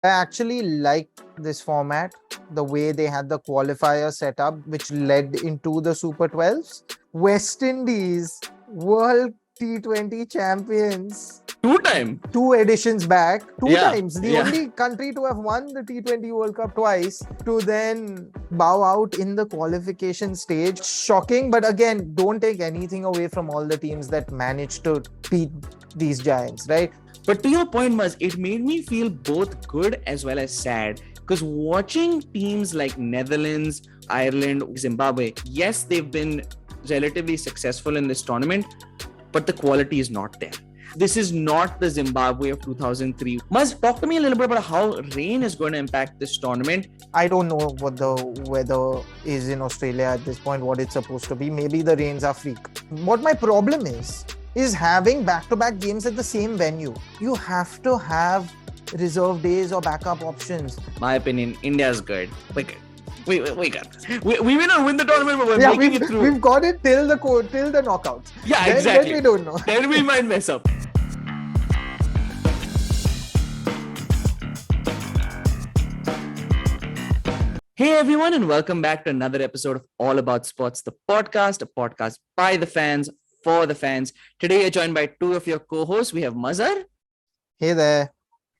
I actually liked this format, the way they had the qualifier set up, which led into the Super 12s. West Indies, World T20 champions, Two-time. two editions back, two Yeah, times, the yeah. only country to have won the T20 World Cup twice, to then bow out in the qualification stage. Shocking, but again, don't take anything away from all the teams that managed to beat these giants, right? But to your point, Maz, it made me feel both good as well as sad. Because watching teams like Netherlands, Ireland, Zimbabwe, yes, they've been relatively successful in this tournament, but the quality is not there. This is not the Zimbabwe of 2003. Maz, talk to me a little bit about how rain is going to impact this tournament. I don't know what the weather is in Australia at this point, what it's supposed to be. Maybe the rains are freak. What my problem is having back-to-back games at the same venue. You have to have reserve days or backup options. My opinion, India's good. We got this. We may not win the tournament, but we're making it through. We've got it till the knockouts. Yeah, exactly. Then we don't know. Then we might mess up. Hey everyone, and welcome back to another episode of All About Sports, the podcast, a podcast by the fans, for the fans. Today you're joined by two of your co-hosts. We have Mazhar. Hey there.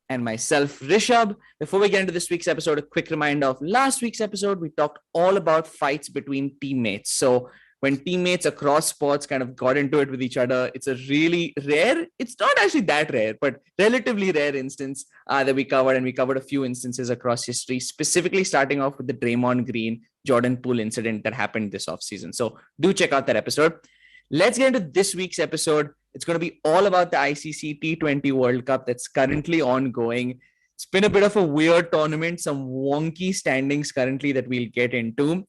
And myself, Rishabh. Before we get into this week's episode, a quick reminder of last week's episode. We talked all about fights between teammates. So when teammates across sports kind of got into it with each other, it's a really rare, it's not actually that rare, but relatively rare instance that we covered. And we covered a few instances across history, specifically starting off with the Draymond Green, Jordan Poole incident that happened this offseason. So do check out that episode. Let's get into this week's episode. It's going to be all about the ICC T20 World Cup that's currently ongoing. It's been a bit of a weird tournament, some wonky standings currently that we'll get into.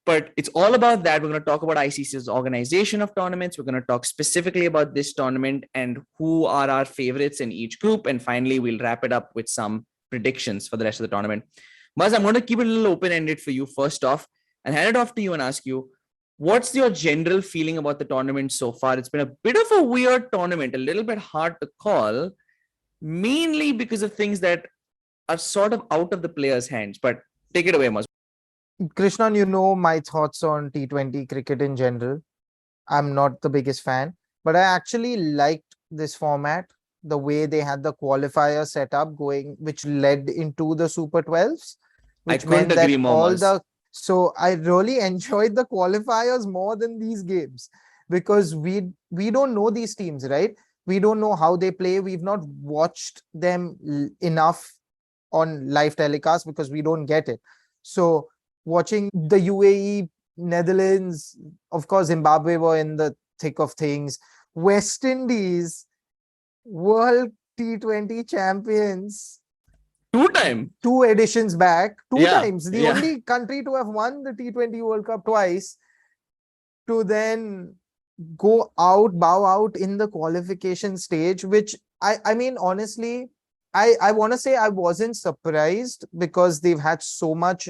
But it's all about that. We're going to talk about ICC's organization of tournaments. We're going to talk specifically about this tournament and who are our favorites in each group. And finally, we'll wrap it up with some predictions for the rest of the tournament. Maz, I'm going to keep it a little open-ended for you first off and hand it off to you and ask you, what's your general feeling about the tournament so far? It's been a bit of a weird tournament, a little bit hard to call, mainly because of things that are sort of out of the players' hands. But take it away, Maz. Krishnan, you know my thoughts on T20 cricket in general. I'm not the biggest fan, but I actually liked this format, the way they had the qualifier set up going, which led into the Super 12s. Which I couldn't agree more. So I really enjoyed the qualifiers more than these games because we don't know these teams, right? We don't know how they play. We've not watched them enough on live telecast because we don't get it. So watching the UAE, Netherlands, of course, Zimbabwe were in the thick of things. West Indies, World T20 champions. Two editions back, two times, the only country to have won the T20 World Cup twice, to then bow out in the qualification stage, which I mean, honestly, I want to say I wasn't surprised because they've had so much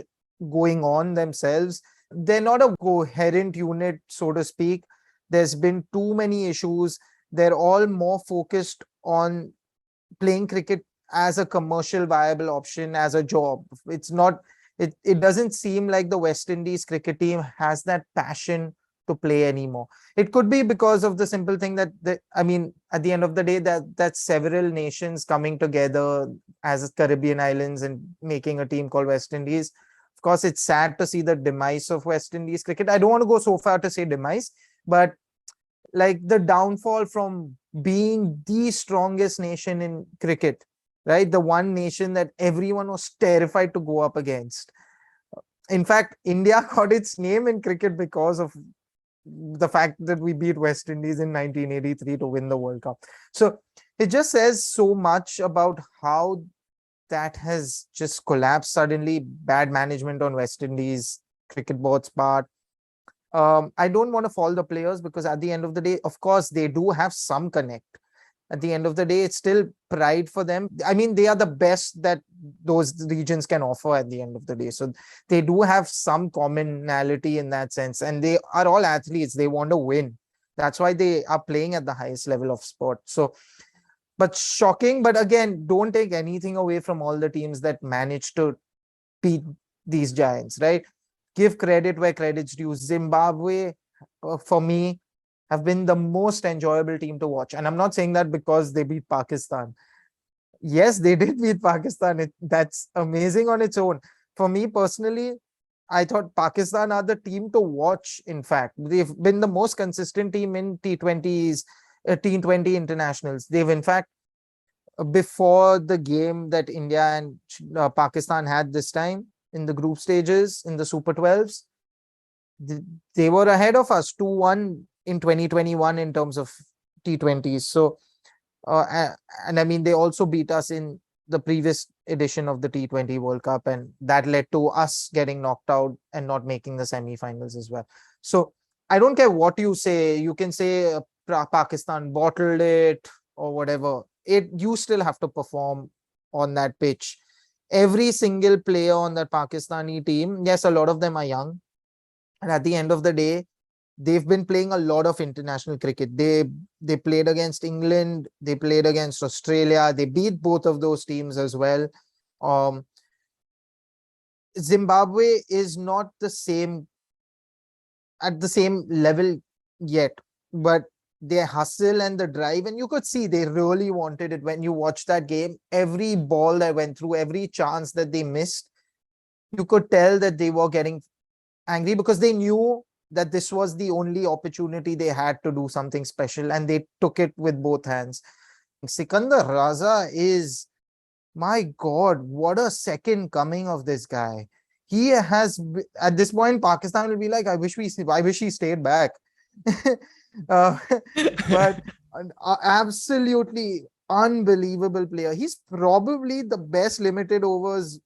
going on themselves. They're not a coherent unit, so to speak. There's been too many issues. They're all more focused on playing cricket as a commercial viable option, as a job. It's not, it doesn't seem like the West Indies cricket team has that passion to play anymore. It could be because of the simple thing that I mean, at the end of the day, that's several nations coming together as Caribbean islands and making a team called West Indies. Of course, it's sad to see the demise of West Indies cricket. I don't want to go so far to say demise, but like the downfall from being the strongest nation in cricket, right? The one nation that everyone was terrified to go up against. In fact, India got its name in cricket because of the fact that we beat West Indies in 1983 to win the World Cup. So it just says so much about how that has just collapsed suddenly. Bad management on West Indies cricket board's part. I don't want to fault the players because at the end of the day, of course, they do have some connect. At the end of the day, it's still pride for them. I mean, they are the best that those regions can offer at the end of the day. So they do have some commonality in that sense. And they are all athletes. They want to win. That's why they are playing at the highest level of sport. So but shocking. But again, don't take anything away from all the teams that managed to beat these giants, right? Give credit where credit's due. Zimbabwe, for me, have been the most enjoyable team to watch. And I'm not saying that because they beat Pakistan. Yes, they did beat Pakistan. That's amazing on its own. For me personally, I thought Pakistan are the team to watch. In fact, they've been the most consistent team in T20s, T20 internationals. They've, in fact, before the game that India and Pakistan had this time in the group stages in the Super 12s, they were ahead of us 2-1 in 2021 in terms of T20s. So, and I mean, they also beat us in the previous edition of the T20 World Cup, and that led to us getting knocked out and not making the semi-finals as well. So I don't care what you say. You can say Pakistan bottled it or whatever. You still have to perform on that pitch. Every single player on that Pakistani team, yes, a lot of them are young, and at the end of the day, they've been playing a lot of international cricket. They played against England, they played against Australia, they beat both of those teams as well. Zimbabwe is not the same at the same level yet, but their hustle and the drive, and you could see they really wanted it when you watch that game. Every ball that went through, every chance that they missed, you could tell that they were getting angry because they knew that this was the only opportunity they had to do something special, and they took it with both hands. Sikandar Raza is, my God, what a second coming of this guy. He has, at this point, Pakistan will be like, I wish he stayed back. But absolutely unbelievable player. He's probably the best limited overs.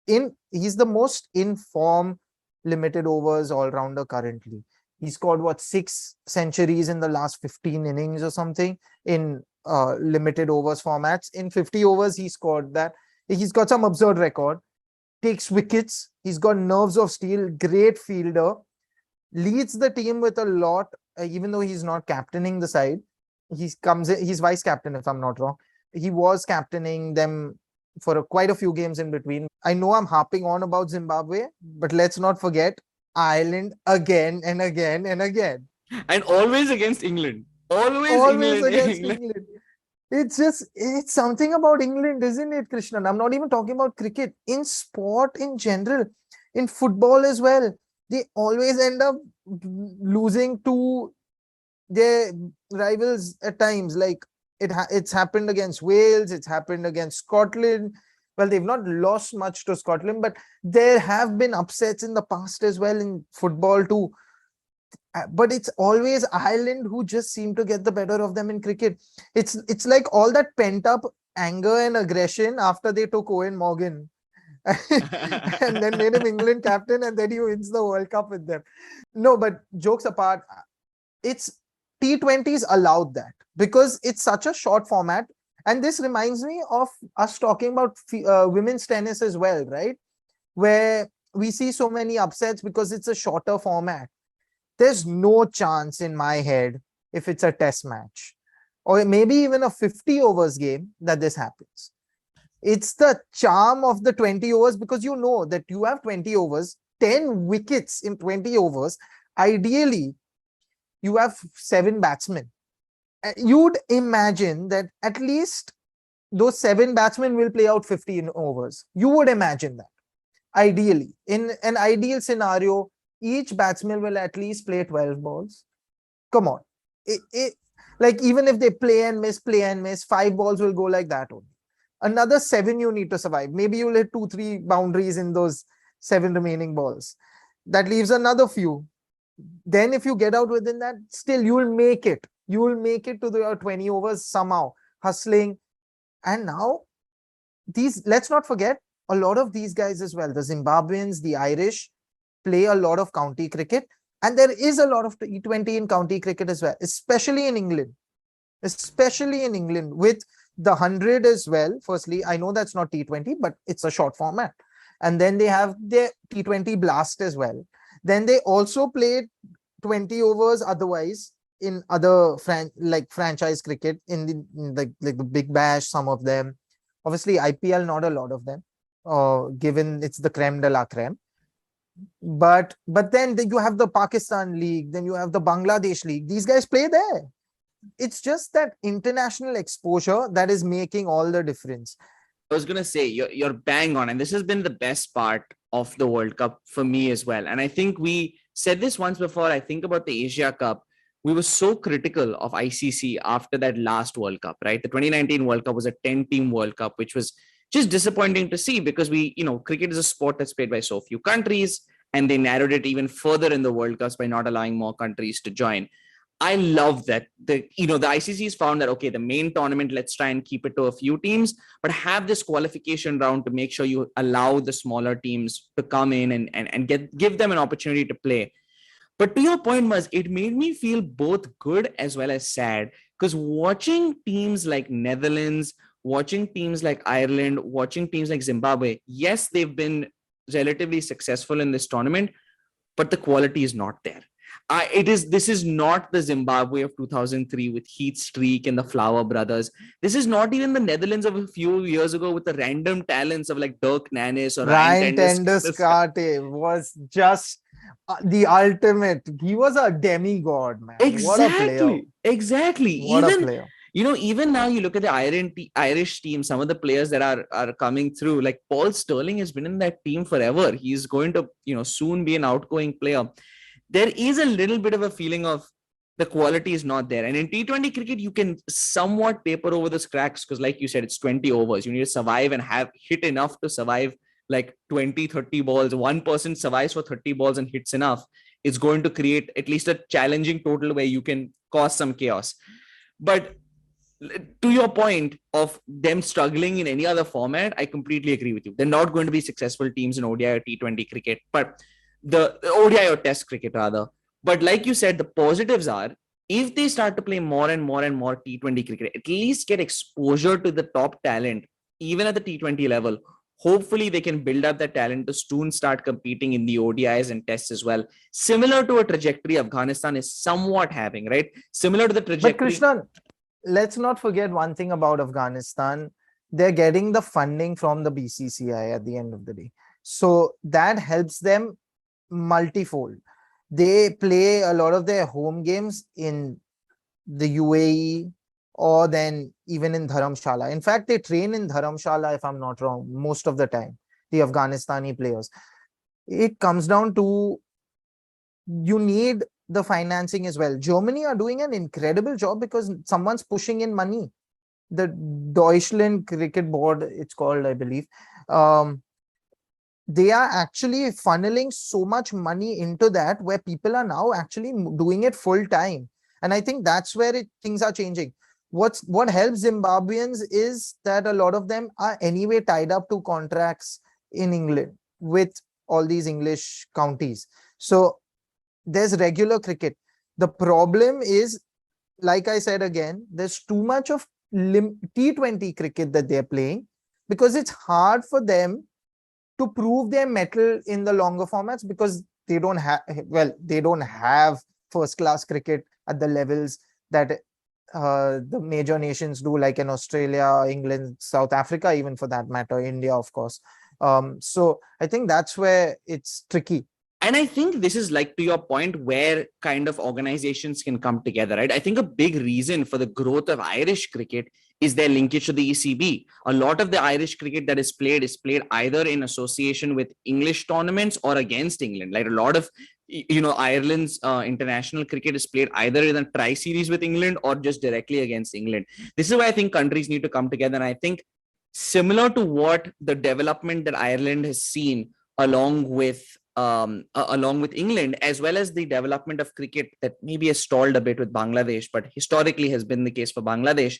He's the most in form limited overs all-rounder currently. He scored 6 centuries in the last 15 innings or something in limited overs formats. In 50 overs, he scored that. He's got some absurd record. Takes wickets. He's got nerves of steel. Great fielder. Leads the team with a lot, even though he's not captaining the side. He's vice captain, if I'm not wrong. He was captaining them for quite a few games in between. I know I'm harping on about Zimbabwe, but let's not forget Ireland again and again and again. And always against England. Always against England. It's something about England, isn't it, Krishnan? I'm not even talking about cricket. In sport in general, in football as well, they always end up losing to their rivals at times. Like it's happened against Wales, it's happened against Scotland. Well, they've not lost much to Scotland, but there have been upsets in the past as well in football too. But it's always Ireland who just seem to get the better of them in cricket. It's like all that pent up anger and aggression after they took Owen Morgan and then made him England captain, and then he wins the World Cup with them. No, but jokes apart, it's T20s allowed that because it's such a short format. And this reminds me of us talking about women's tennis as well, right? Where we see so many upsets because it's a shorter format. There's no chance in my head, if it's a test match or maybe even a 50 overs game, that this happens. It's the charm of the 20 overs because you know that you have 20 overs, 10 wickets in 20 overs. Ideally, you have 7 batsmen. You'd imagine that at least those 7 batsmen will play out 15 overs. You would imagine that. Ideally, in an ideal scenario, each batsman will at least play 12 balls. Come on. Like even if they play and miss, 5 balls will go like that only. Another 7 you need to survive. Maybe you'll hit 2-3 boundaries in those 7 remaining balls. That leaves another few. Then if you get out within that, still you will make it. You will make it to the 20 overs somehow, hustling. And now, let's not forget, a lot of these guys as well, the Zimbabweans, the Irish, play a lot of county cricket. And there is a lot of T20 in county cricket as well, especially in England. Especially in England with the 100 as well. Firstly, I know that's not T20, but it's a short format. And then they have their T20 Blast as well. Then they also play 20 overs otherwise in other franchise cricket in like the Big Bash, some of them. Obviously, IPL, not a lot of them, given it's the creme de la creme. But then you have the Pakistan League, then you have the Bangladesh League. These guys play there. It's just that international exposure that is making all the difference. I was gonna say you're bang on, and this has been the best part of the World Cup for me as well. And I think we said this once before. I think about the Asia Cup. We were so critical of ICC after that last World Cup, right? The 2019 World Cup was a 10-team World Cup, which was just disappointing to see because cricket is a sport that's played by so few countries, and they narrowed it even further in the World Cups by not allowing more countries to join. I love that the ICC's found that, okay, the main tournament, let's try and keep it to a few teams, but have this qualification round to make sure you allow the smaller teams to come in and give them an opportunity to play. But to your point, Maz, it made me feel both good as well as sad, because watching teams like Netherlands, watching teams like Ireland, watching teams like Zimbabwe, yes, they've been relatively successful in this tournament, but the quality is not there. This is not the Zimbabwe of 2003 with Heat Streak and the Flower Brothers. This is not even the Netherlands of a few years ago with the random talents of like Dirk Nannis or Ryan Tenderskate was just the ultimate. He was a demigod, man. Exactly. What a player. Exactly. What a player. Even now you look at the Irish team, some of the players that are coming through, like Paul Sterling has been in that team forever. He's going to, soon be an outgoing player. There is a little bit of a feeling of the quality is not there. And in T20 cricket, you can somewhat paper over the cracks because, like you said, it's 20 overs. You need to survive and have hit enough to survive like 20, 30 balls. One person survives for 30 balls and hits enough. It's going to create at least a challenging total where you can cause some chaos. But to your point of them struggling in any other format, I completely agree with you. They're not going to be successful teams in ODI or T20 cricket, but the ODI or Test cricket rather. But like you said, the positives are if they start to play more and more and more T20 cricket, at least get exposure to the top talent, even at the T20 level. Hopefully they can build up that talent to soon start competing in the ODIs and tests as well. Similar to a trajectory Afghanistan is somewhat having, right? Similar to the trajectory. But Krishnan, let's not forget one thing about Afghanistan. They're getting the funding from the BCCI at the end of the day. So that helps them multifold. They play a lot of their home games in the UAE or then even in Dharamshala. In fact, they train in Dharamshala, if I'm not wrong, most of the time, the Afghanistani players. It comes down to you need the financing as well. Germany are doing an incredible job because someone's pushing in money. The Deutschland Cricket Board, it's called, I believe. They are actually funneling so much money into that where people are now actually doing it full time. And I think that's where things are changing. What helps Zimbabweans is that a lot of them are anyway tied up to contracts in England with all these English counties. So there's regular cricket. The problem is, like I said again, there's too much of T20 cricket that they're playing because it's hard for them to prove their mettle in the longer formats because they don't have first class cricket at the levels that the major nations do, like in Australia, England, South Africa, even for that matter, India, of course. So I think that's where it's tricky. And I think this is like to your point where kind of organizations can come together, right? I think a big reason for the growth of Irish cricket is their linkage to the ECB. A lot of the Irish cricket that is played either in association with English tournaments or against England. Like a lot of, Ireland's international cricket is played either in a tri-series with England or just directly against England. This is why I think countries need to come together. And I think similar to what the development that Ireland has seen along with England, as well as the development of cricket that maybe has stalled a bit with Bangladesh, but historically has been the case for Bangladesh.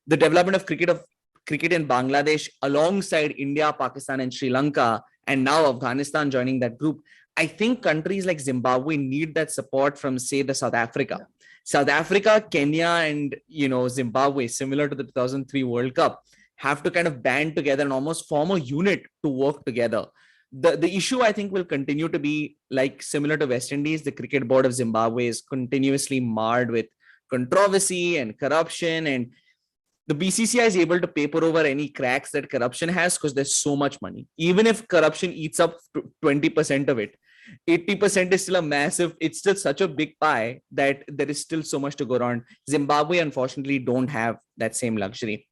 The development of cricket in Bangladesh alongside India, Pakistan, and Sri Lanka, and now Afghanistan joining that group. I think countries like Zimbabwe need that support from, say, the South Africa. South Africa, Kenya, and Zimbabwe, similar to the 2003 World Cup, have to kind of band together and almost form a unit to work together. The issue, I think, will continue to be like similar to West Indies. The Cricket Board of Zimbabwe is continuously marred with controversy and corruption, and the BCCI is able to paper over any cracks that corruption has because there's so much money. Even if corruption eats up 20% of it, 80% is still a massive, it's still such a big pie that there is still so much to go around. Zimbabwe, unfortunately, don't have that same luxury.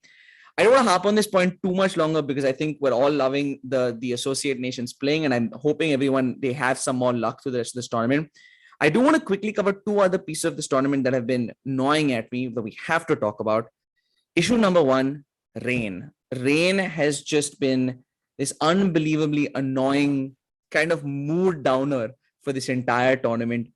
I don't want to harp on this point too much longer because I think we're all loving the associate nations playing, and I'm hoping everyone, they have some more luck through the rest of this tournament. I do want to quickly cover two other pieces of this tournament that have been gnawing at me that we have to talk about. Issue number one, rain. Rain has just been this unbelievably annoying kind of mood downer for this entire tournament,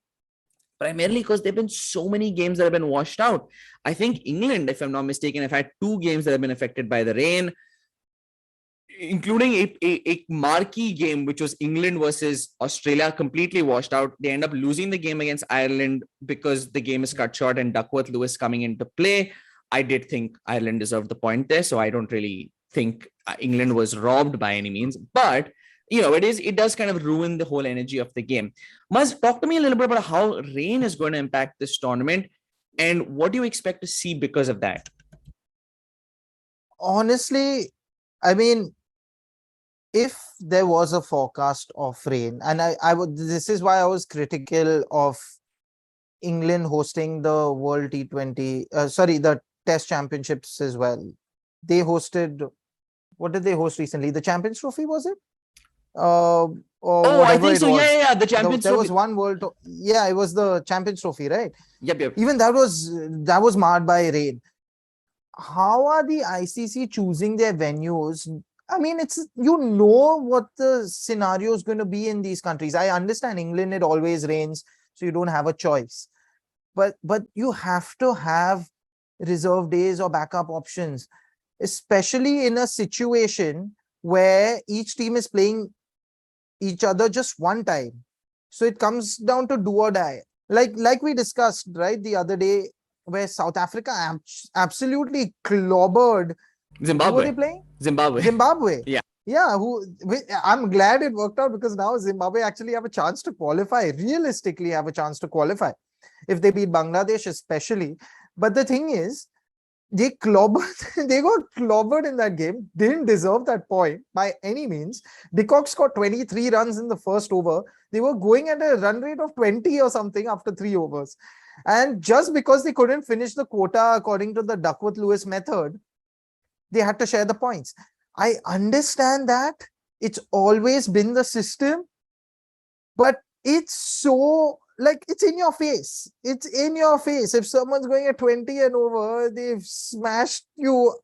primarily because there have been so many games that have been washed out. I think England, if I'm not mistaken, have had two games that have been affected by the rain, including a marquee game, which was England versus Australia, completely washed out. They end up losing the game against Ireland because the game is cut short and Duckworth-Lewis coming into play. I did think Ireland deserved the point there, so I don't really think England was robbed by any means. But it does kind of ruin the whole energy of the game. Maz, talk to me a little bit about how rain is going to impact this tournament and what do you expect to see because of that? Honestly, I mean, if there was a forecast of rain, and I would, this is why I was critical of England hosting the World T20, the Test Championships as well. They hosted, what did they host recently? The Champions Trophy, was it? I think so. Yeah. The Champions Trophy. There was one it was the Champions Trophy, right? Yep. Even that was marred by rain. How are the ICC choosing their venues? I mean, it's, what the scenario is going to be in these countries. I understand England, it always rains, so you don't have a choice. But you have to have reserve days or backup options, especially in a situation where each team is playing each other just one time. So it comes down to do or die. Like we discussed, right, the other day, where South Africa absolutely clobbered Zimbabwe. Who were they playing? Zimbabwe. Yeah. I'm glad it worked out, because now Zimbabwe actually have a chance to qualify, realistically have a chance to qualify if they beat Bangladesh especially. But the thing is, they got clobbered in that game, didn't deserve that point by any means. De Kock scored 23 runs in the first over. They were going at a run rate of 20 or something after 3 overs. And just because they couldn't finish the quota according to the Duckworth-Lewis method, they had to share the points. I understand that. It's always been the system, but it's so, it's in your face. It's in your face. If someone's going at 20 and over, they've smashed you,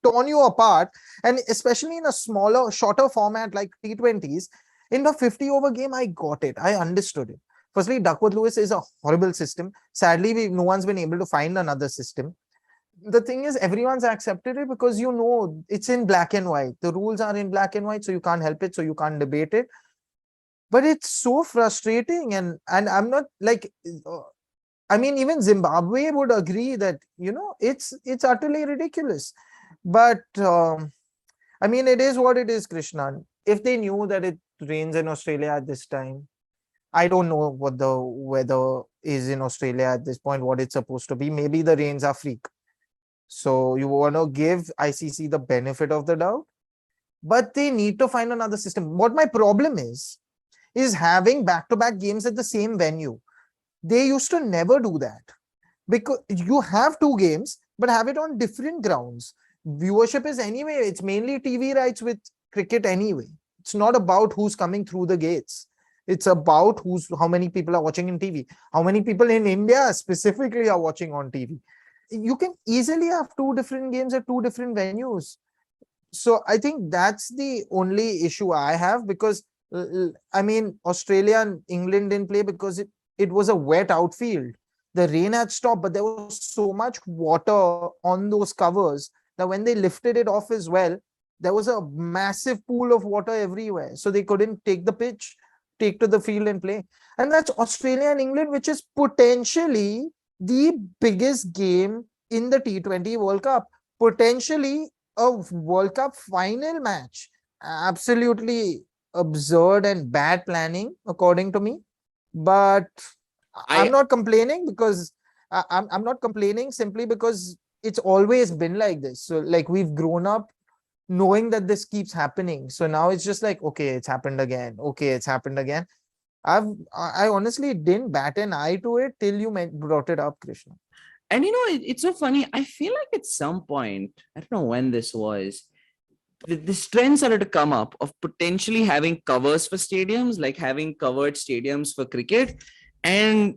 torn you apart. And especially in a smaller, shorter format like T20s, in the 50-over game, I got it. I understood it. Firstly, Duckworth-Lewis is a horrible system. Sadly, no one's been able to find another system. The thing is, everyone's accepted it because it's in black and white. The rules are in black and white, so you can't help it, so you can't debate it. But it's so frustrating, and I'm not even Zimbabwe would agree that it's utterly ridiculous. But it is what it is, Krishna. If they knew that it rains in Australia at this time, I don't know what the weather is in Australia at this point, what it's supposed to be. Maybe the rains are freak. So you want to give ICC the benefit of the doubt, but they need to find another system. What my problem is having back-to-back games at the same venue. They used to never do that, because you have 2 games, but have it on different grounds. Viewership is anyway, it's mainly TV rights with cricket anyway. It's not about who's coming through the gates. It's about how many people are watching in TV. How many people in India specifically are watching on TV. You can easily have 2 different games at 2 different venues. So I think that's the only issue I have, because Australia and England didn't play because it was a wet outfield. The rain had stopped, but there was so much water on those covers that when they lifted it off as well, there was a massive pool of water everywhere. So they couldn't take the pitch, take to the field and play. And that's Australia and England, which is potentially the biggest game in the T20 World Cup, potentially a World Cup final match. Absolutely absurd and bad planning, according to me. But I'm not complaining, because I'm not complaining simply because it's always been like this. So like we've grown up knowing that this keeps happening. So now it's just like, okay, it's happened again. Okay, it's happened again. I honestly didn't bat an eye to it till you brought it up, Krishna. And it's so funny. I feel like at some point, I don't know when this was, this trend started to come up of potentially having covers for stadiums, like having covered stadiums for cricket. And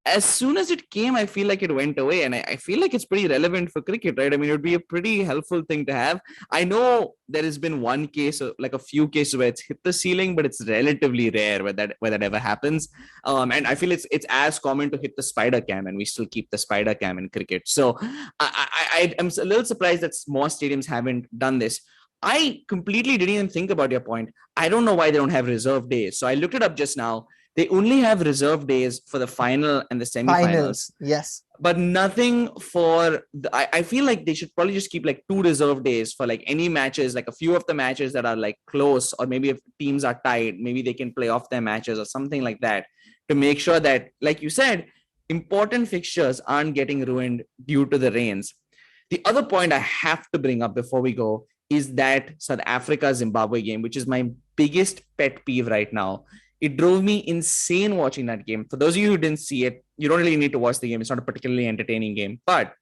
as soon as it came, I feel like it went away. And I feel like it's pretty relevant for cricket, right? I mean, it would be a pretty helpful thing to have. I know there has been one case, like a few cases where it's hit the ceiling, but it's relatively rare where that ever happens. And I feel it's as common to hit the spider cam, and we still keep the spider cam in cricket. So I'm a little surprised that more stadiums haven't done this. I completely didn't even think about your point. I don't know why they don't have reserve days. So I looked it up just now. They only have reserve days for the final and the semifinals. Finals, yes. But nothing for I feel like they should probably just keep like 2 reserve days for like any matches, like a few of the matches that are like close, or maybe if teams are tied, maybe they can play off their matches or something like that, to make sure that, like you said, important fixtures aren't getting ruined due to the rains. The other point I have to bring up before we go is that South Africa Zimbabwe game, which is my biggest pet peeve right now. It drove me insane watching that game. For those of you who didn't see it, you don't really need to watch the game. It's not a particularly entertaining game, but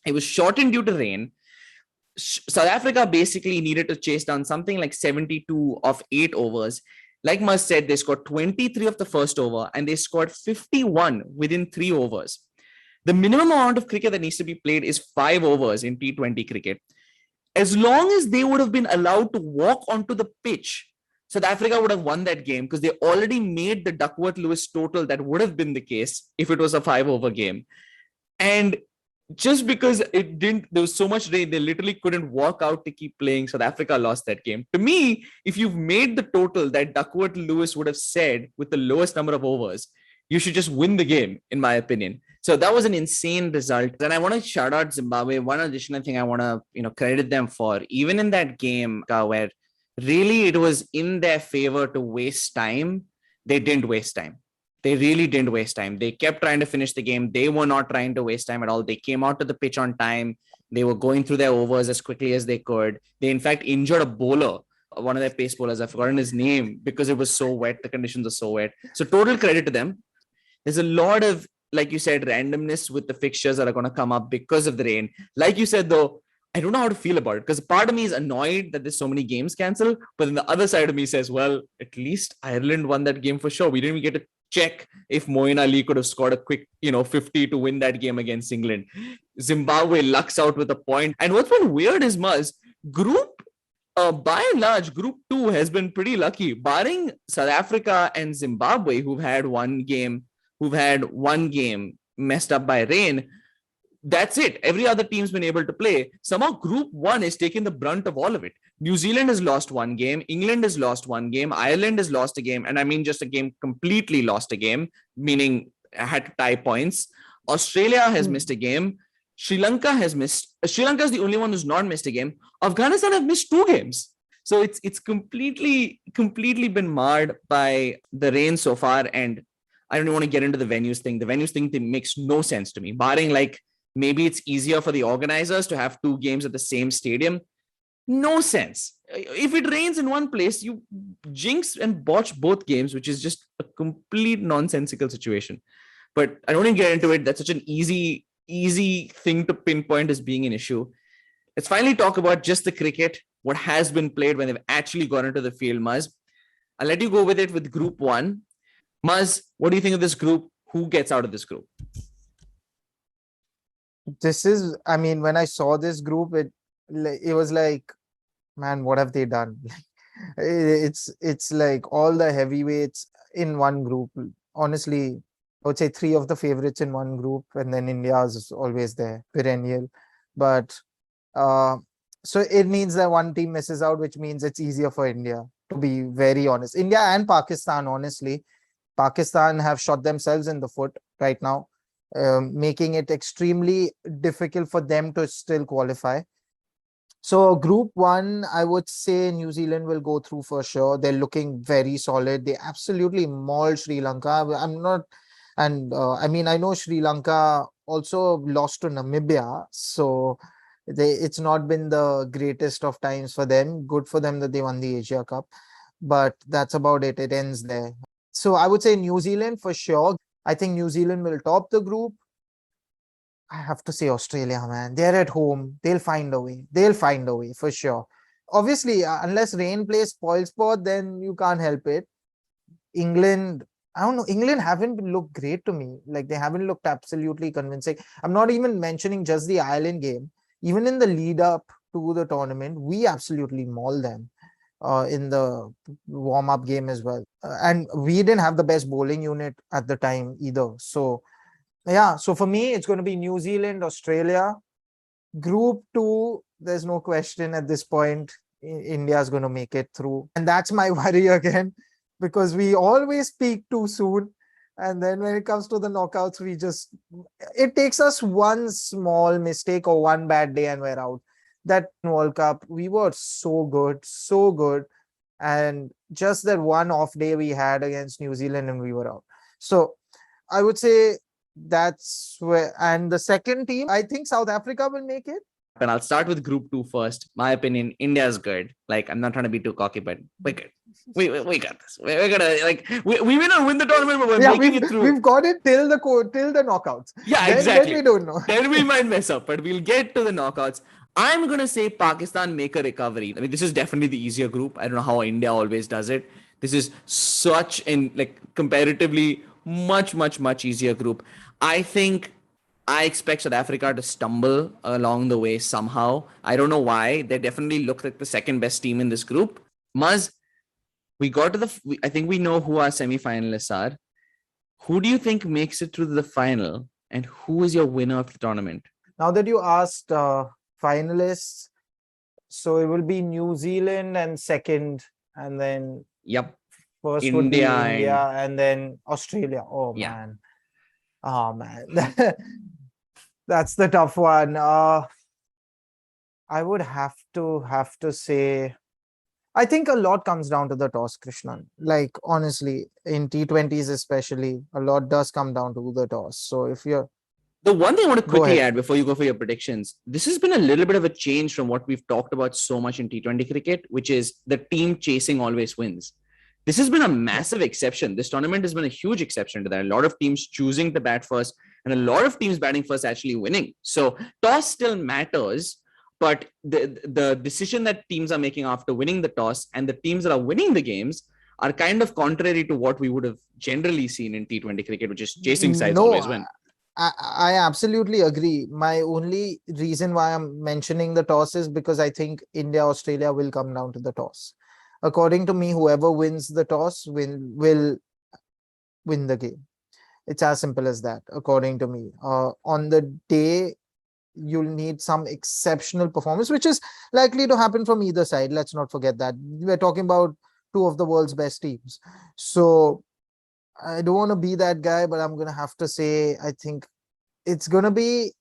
it was shortened due to rain. South Africa basically needed to chase down something like 72 of 8 overs. Like Muz said, they scored 23 of the first over and they scored 51 within 3 overs. The minimum amount of cricket that needs to be played is 5 overs in T20 cricket. As long as they would have been allowed to walk onto the pitch, South Africa would have won that game, because they already made the Duckworth-Lewis total that would have been the case if it was a 5-over game. And just because there was so much rain, they literally couldn't walk out to keep playing. South Africa lost that game. To me, if you've made the total that Duckworth-Lewis would have said with the lowest number of overs, you should just win the game, in my opinion. So that was an insane result. And I want to shout out Zimbabwe. One additional thing I want to credit them for, even in that game where really it was in their favor to waste time, they didn't waste time. They really didn't waste time. They kept trying to finish the game. They were not trying to waste time at all. They came out to the pitch on time. They were going through their overs as quickly as they could. They, in fact, injured a bowler, one of their pace bowlers. I've forgotten his name, because it was so wet. The conditions are so wet. So total credit to them. There's a lot of, like you said, randomness with the fixtures that are going to come up because of the rain. Like you said, though, I don't know how to feel about it, because part of me is annoyed that there's so many games canceled. But then the other side of me says, well, at least Ireland won that game for sure. We didn't even get to check if Moeen Ali could have scored a quick, 50 to win that game against England. Zimbabwe lucks out with a point. And what's been weird is, Muz, by and large, Group 2 has been pretty lucky, barring South Africa and Zimbabwe, who've had one game messed up by rain. That's it. Every other team's been able to play. Somehow Group 1 is taking the brunt of all of it. New Zealand has lost one game. England has lost one game. Ireland has lost a game. And I mean just a game, completely lost a game, meaning had to tie points. Australia has missed a game. Sri Lanka is the only one who's not missed a game. Afghanistan have missed 2 games. So it's completely been marred by the rain so far. And I don't want to get into the venues thing. The venues thing makes no sense to me, barring like, maybe it's easier for the organizers to have 2 games at the same stadium. No sense. If it rains in one place, you jinx and botch both games, which is just a complete nonsensical situation. But I don't even get into it. That's such an easy thing to pinpoint as being an issue. Let's finally talk about just the cricket, what has been played when they've actually gone into the field, Muz. I'll let you go with it with Group 1. Muz, what do you think of this group? Who gets out of this group? When I saw this group, it was like, man, what have they done? It's like all the heavyweights in one group. Honestly, I would say 3 of the favorites in one group, and then India is always there, perennial. But so it means that one team misses out, which means it's easier for India, to be very honest. India and Pakistan, honestly. Pakistan have shot themselves in the foot right now, making it extremely difficult for them to still qualify. So Group 1, I would say New Zealand will go through for sure. They're looking very solid. They absolutely mauled Sri Lanka. And I mean, I know Sri Lanka also lost to Namibia, so it's not been the greatest of times for them. Good for them that they won the Asia Cup, but that's about it. It ends there. So I would say New Zealand for sure. I think New Zealand will top the group. I have to say Australia, man. They're at home. They'll find a way. They'll find a way for sure. Obviously, unless rain plays spoil sport, then you can't help it. England, I don't know. England haven't looked great to me. Like they haven't looked absolutely convincing. I'm not even mentioning just the Ireland game. Even in the lead up to the tournament, we absolutely mauled them in the warm up game as well. And we didn't have the best bowling unit at the time either. So, yeah. So for me, it's going to be New Zealand, Australia. Group two, there's no question at this point. India is going to make it through. And that's my worry again, because we always peak too soon. And then when it comes to the knockouts, it takes us one small mistake or one bad day and we're out. That World Cup, we were so good, so good. And just that one off day we had against New Zealand and we were out. So I would say that's where, and the second team, I think South Africa will make it. And I'll start with group two first. My opinion, India's good. Like, I'm not trying to be too cocky, but we're good. We got this. We're gonna, like, we may not win the tournament, but we're making it through. We've got it till the knockouts. Yeah, exactly. Then we don't know. Then we might mess up, but we'll get to the knockouts. I'm gonna say Pakistan make a recovery. I mean, this is definitely the easier group. I don't know how India always does it. This is such comparatively much easier group. I expect South Africa to stumble along the way somehow. I don't know why. They definitely look like the second best team in this group. Muzz, we got to I think we know who our semi-finalists are. Who do you think makes it through the final? And who is your winner of the tournament? Now that you asked finalists, so it will be New Zealand and second, and then first would be India and then Australia. Man. Oh man. That's the tough one. I would have to say, I think a lot comes down to the toss, Krishnan. Like honestly, in T20s especially, a lot does come down to the toss. So if you're the one thing I want to quickly add before you go for your predictions, this has been a little bit of a change from what we've talked about so much in T20 cricket, which is the team chasing always wins. This has been a massive exception. This tournament has been a huge exception to that. A lot of teams choosing to bat first and a lot of teams batting first actually winning. So toss still matters, but the decision that teams are making after winning the toss and the teams that are winning the games are kind of contrary to what we would have generally seen in T20 cricket, which is chasing sides always win. I absolutely agree. My only reason why I'm mentioning the toss is because I think India, Australia will come down to the toss. According to me, whoever wins the toss will win the game. It's as simple as that, according to me. On the day, you'll need some exceptional performance, which is likely to happen from either side. Let's not forget that. We're talking about two of the world's best teams. So I don't want to be that guy, but I'm going to have to say, I think it's going to be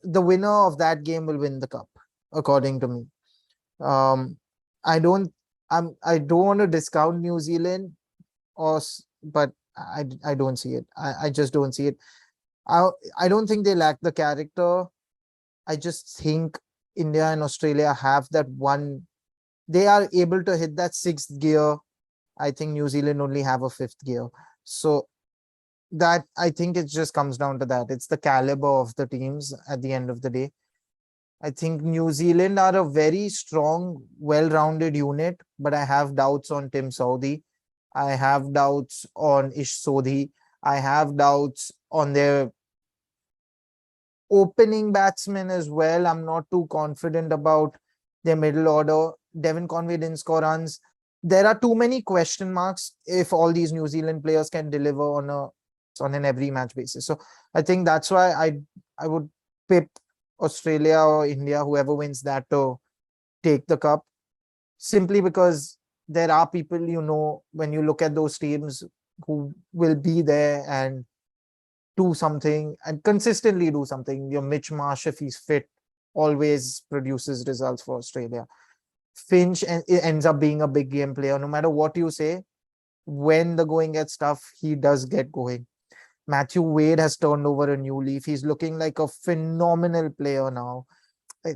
the winner of that game will win the cup, according to me. I don't want to discount New Zealand, but I don't see it. I just don't see it. I don't think they lack the character. I just think India and Australia have that one. They are able to hit that sixth gear. I think New Zealand only have a fifth gear. So that I think it just comes down to that. It's the caliber of the teams at the end of the day. I think New Zealand are a very strong, well-rounded unit, but I have doubts on Tim Southee. I have doubts on Ish Sodhi. I have doubts on their opening batsmen as well. I'm not too confident about their middle order. Devin Conway didn't score runs. There are too many question marks if all these New Zealand players can deliver on an every match basis. So I think that's why I would pip Australia or India, whoever wins that, to take the cup, simply because there are people, when you look at those teams, who will be there and do something and consistently do something. Your Mitch Marsh, if he's fit, always produces results for Australia. Finch ends up being a big game player. No matter what you say, when the going gets tough, he does get going. Matthew Wade has turned over a new leaf. He's looking like a phenomenal player now.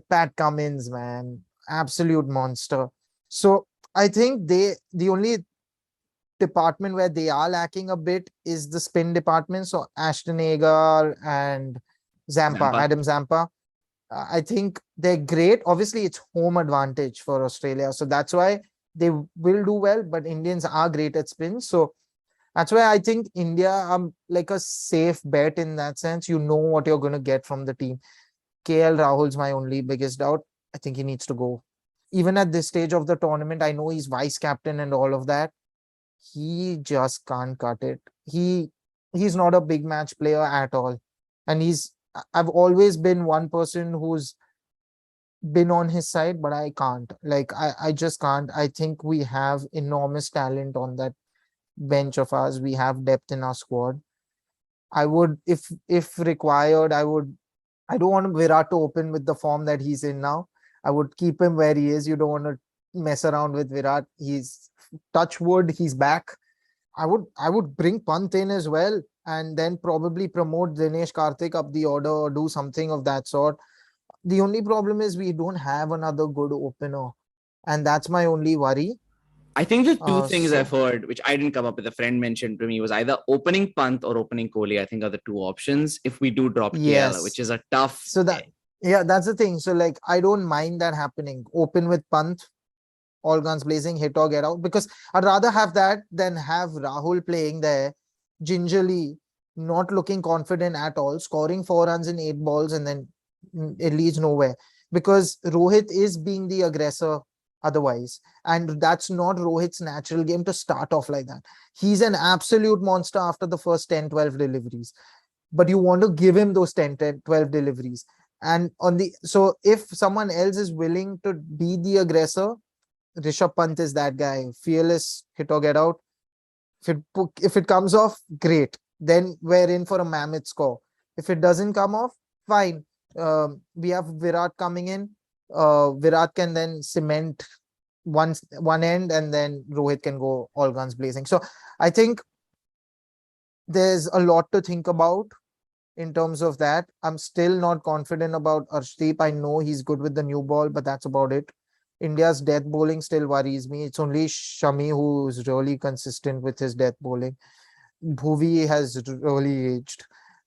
Pat Cummins, man, absolute monster. So I think the only department where they are lacking a bit is the spin department. So Ashton Agar and Zampa. Adam Zampa. I think they're great. Obviously, it's home advantage for Australia. So that's why they will do well. But Indians are great at spin. So that's why I think India like a safe bet in that sense. You know what you're going to get from the team. KL Rahul's my only biggest doubt. I think he needs to go. Even at this stage of the tournament, I know he's vice captain and all of that. He just can't cut it. He's not a big match player at all. And I've always been one person who's been on his side, but I can't. Like I just can't. I think we have enormous talent on that bench of ours. We have depth in our squad. I would, if required, I don't want Virat to open with the form that he's in now. I would keep him where he is. You don't want to mess around with Virat. He's touch wood, he's back. I would bring Pant in as well, and then probably promote Dinesh Karthik up the order or do something of that sort. The only problem is we don't have another good opener, and that's my only worry. I think the two things I've So heard, which I didn't come up with, a friend mentioned to me, was either opening Pant or opening Kohli. I think are the two options if we do drop KL, which yes, is a tough. so that yeah, that's the thing. So like I don't mind that happening. Open with Pant, all guns blazing, hit or get out. Because I'd rather have that than have Rahul playing there gingerly, not looking confident at all, scoring 4 runs in 8 balls, and then it leads nowhere. Because Rohit is being the aggressor otherwise. And that's not Rohit's natural game to start off like that. He's an absolute monster after the first 10, 12 deliveries. But you want to give him those 10, 10 12 deliveries. And so if someone else is willing to be the aggressor, Rishabh Pant is that guy. Fearless, hit or get out. If it comes off, great. Then we're in for a mammoth score. If it doesn't come off, fine. We have Virat coming in. Virat can then cement one end, and then Rohit can go all guns blazing. So I think there's a lot to think about in terms of that. I'm still not confident about Arshdeep. I know he's good with the new ball, but that's about it. India's death bowling still worries me. It's only Shami who's really consistent with his death bowling. Bhuvi has really aged.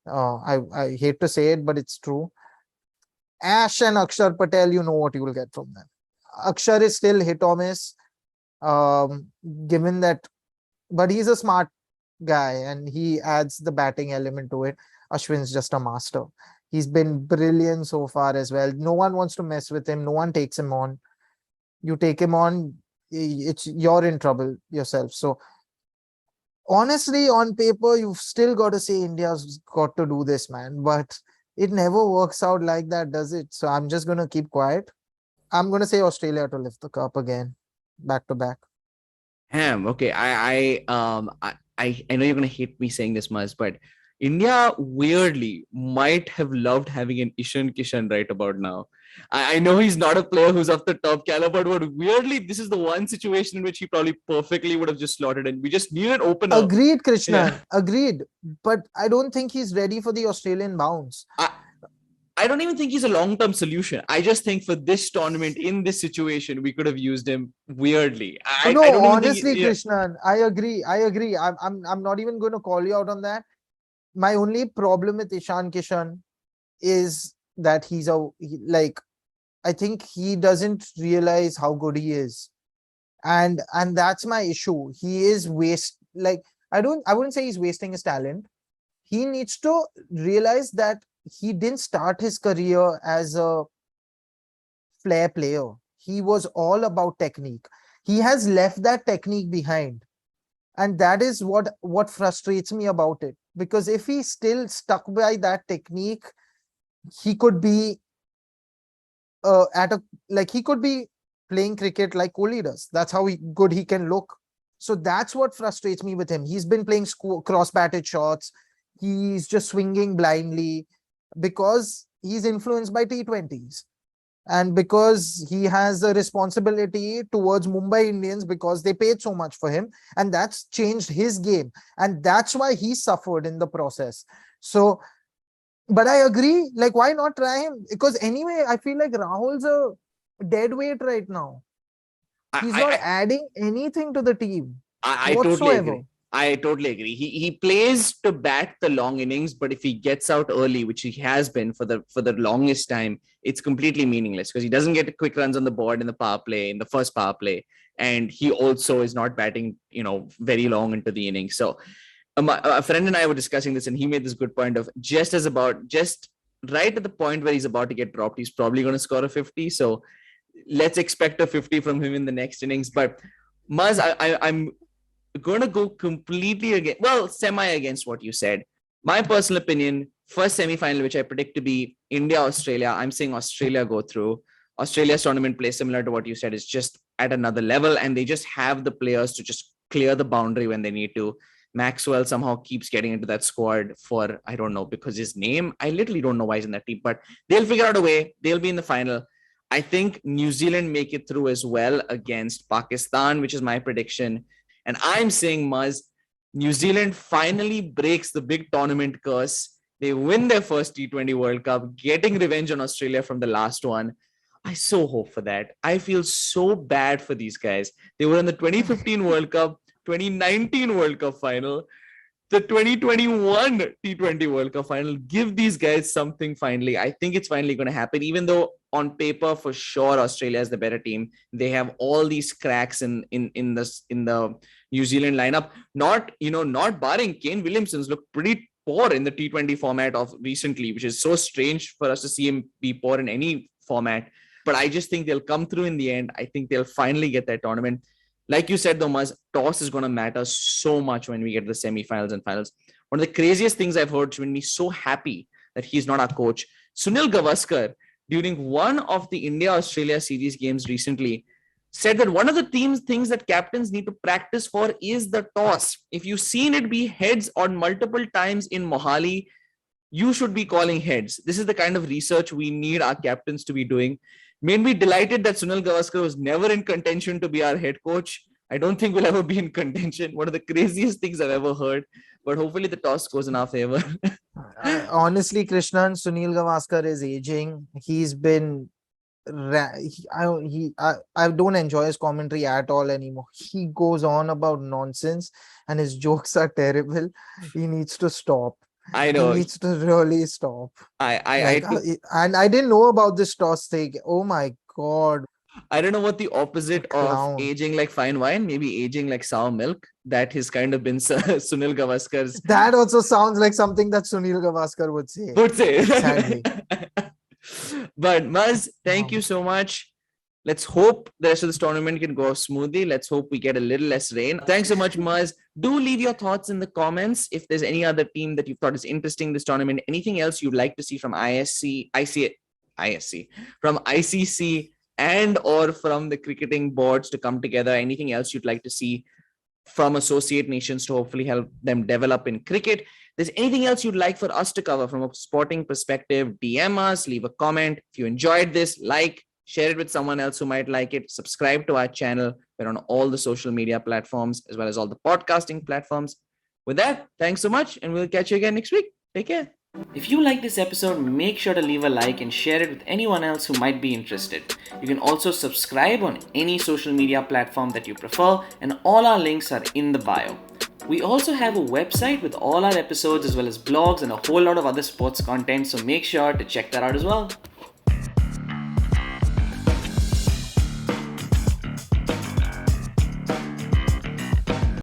I hate to say it, but it's true. Ash and Akshar Patel, you know what you will get from them. Akshar is still hit or miss, um, given that, but he's a smart guy and he adds the batting element to it. Ashwin's just a master. He's been brilliant so far as well. No one wants to mess with him. No one takes him on. You take him on, you're in trouble yourself. So honestly, on paper, you've still got to say India's got to do this, man. But it never works out like that, does it? So I'm just going to keep quiet. I'm going to say Australia to lift the cup again, back to back. Okay. I know you're gonna hate me saying this much, but India weirdly might have loved having an Ishan Kishan right about now. I know he's not a player who's of the top caliber, but weirdly, this is the one situation in which he probably perfectly would have just slotted in. We just need an opener. Agreed, Yeah. Krishnan. Agreed. But I don't think he's ready for the Australian bounce. I don't even think he's a long-term solution. I just think for this tournament, in this situation, we could have used him weirdly. I No, don't even honestly, think. Yeah. Krishnan, I agree. I agree. I'm not even going to call you out on that. My only problem with Ishan Kishan is that like, I think he doesn't realize how good he is. And that's my issue. He is like, I wouldn't say he's wasting his talent. He needs to realize that he didn't start his career as a flair player. He was all about technique. He has left that technique behind. And that is what frustrates me about it. Because if he still stuck by that technique, he could be he could be playing cricket like Kohli does. That's how good he can look. So that's what frustrates me with him. He's been playing cross-batted shots. He's just swinging blindly because he's influenced by T20s. And because he has a responsibility towards Mumbai Indians because they paid so much for him, and that's changed his game. And that's why he suffered in the process. So, but I agree, like, why not try him? Because anyway, I feel like Rahul's a dead weight right now. He's not I, adding anything to the team I totally whatsoever. agree. I totally agree. He plays to bat the long innings, but if he gets out early, which he has been for the longest time, it's completely meaningless because he doesn't get quick runs on the board in the power play, in the first power play, and he also is not batting, very long into the innings. So a friend and I were discussing this, and he made this good point of just right at the point where he's about to get dropped, he's probably going to score a 50. So let's expect a 50 from him in the next innings. But Maz, I'm going to go completely semi against what you said. My personal opinion, first semi-final, which I predict to be India-Australia, I'm saying Australia go through. Australia's tournament play, similar to what you said, is just at another level, and they just have the players to just clear the boundary when they need to. Maxwell somehow keeps getting into that squad for, I don't know, because his name, I literally don't know why he's in that team, but they'll figure out a way. They'll be in the final. I think New Zealand make it through as well against Pakistan, which is my prediction. And I'm saying, Muzz, New Zealand finally breaks the big tournament curse. They win their first T20 World Cup, getting revenge on Australia from the last one. I so hope for that. I feel so bad for these guys. They were in the 2015 World Cup, 2019 World Cup final, the 2021 T20 World Cup final. Give these guys something finally. I think it's finally going to happen, even though on paper, for sure, Australia is the better team. They have all these cracks in the New Zealand lineup. Not barring Kane Williamson's looked pretty poor in the T20 format of recently, which is so strange for us to see him be poor in any format. But I just think they'll come through in the end. I think they'll finally get that tournament. Like you said, though, Maz, toss is going to matter so much when we get to the semi-finals and finals. One of the craziest things I've heard, which made me so happy that he's not our coach, Sunil Gavaskar, during one of the India-Australia series games recently, said that one of the things that captains need to practice for is the toss. If you've seen it be heads on multiple times in Mohali, you should be calling heads. This is the kind of research we need our captains to be doing. Made me delighted that Sunil Gavaskar was never in contention to be our head coach. I don't think we'll ever be in contention. One of the craziest things I've ever heard. But hopefully the toss goes in our favor. Honestly, Krishnan, Sunil Gavaskar is aging. He's been I don't enjoy his commentary at all anymore. He goes on about nonsense and his jokes are terrible. He needs to stop. I know. He needs to really stop. And I didn't know about this toss thing. Oh my God. I don't know what the opposite of aging like fine wine, maybe aging like sour milk. That has kind of been Sunil Gavaskar's. That also sounds like something that Sunil Gavaskar would say. Sadly. But Maz, thank you so much. Let's hope the rest of this tournament can go smoothly. Let's hope we get a little less rain. Thanks so much, Maz. Do leave your thoughts in the comments. If there's any other team that you thought is interesting this tournament, anything else you'd like to see from from ICC and or from the cricketing boards to come together, anything else you'd like to see from associate nations to hopefully help them develop in cricket. If there's anything else you'd like for us to cover from a sporting perspective, DM us, leave a comment. If you enjoyed this, share it with someone else who might like it. Subscribe to our channel. We're on all the social media platforms as well as all the podcasting platforms. With that, thanks so much, and we'll catch you again next week. Take care. If you like this episode, make sure to leave a like and share it with anyone else who might be interested. You can also subscribe on any social media platform that you prefer, and all our links are in the bio. We also have a website with all our episodes as well as blogs and a whole lot of other sports content, so make sure to check that out as well.